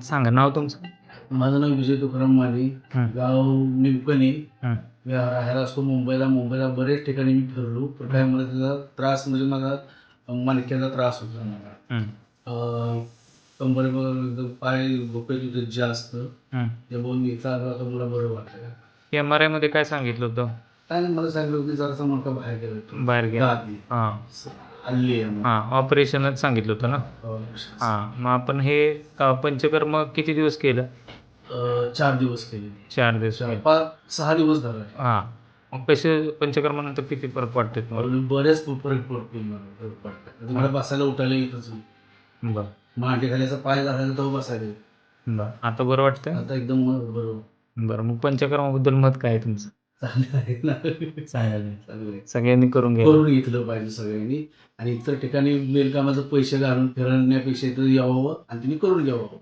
सांगा नाव तुमचं? माझं नाव विजय तुकाराम माने, हं. गाव निमकणी. हं. मी राहायला असतो मुंबईला बरेच ठिकाणी मी फिरलो, पण काय मला त्याचा त्रास म्हणजे मला मणक्याचा त्रास होता मला. हं. कंबरेवर एकदम पाय दुखत होते जास्त. हं. त्यामुळे मी इथं आलो, आता मला बरं वाटलं. MRI मध्ये काय सांगितलं होतं? काय नाही, मला सांगितलं होतं की जरासा मणका बाहेर गेला तो. बाहेर गेला. गादी हां. हल्ली आहे मग. हां, ऑपरेशनच सांगितलं होतं ना? हां, मग आपण हे पंचकर्म किती दिवस केलं? 4 दिवस केले. 4 दिवस केलं. 5-6 दिवस झाले. हां. मग कसे पंचकर्मानंतर किती फरक वाटते तुम्हाला? बरेच फरक पडतो मला पडतो. मला बसायला उठायला येतच नाही. बरं. मांडीखालीचा पाय घालायला तो बसायला. बरं. आता बरं वाटतंय? आता एकदम बरोबर. बरं. मग पंचकर्माबद्दल मत काय आहे तुमचं? चांगलं आहे ना. चांगलं आहे. चांगलं सगळ्यांनी करून करून घेतलं पाहिजे सगळ्यांनी. आणि इतर ठिकाणी बिनकामाचे पैसे घालून फिरण्यापेक्षा इथं यावं आणि त्यांनी करून घ्यावं.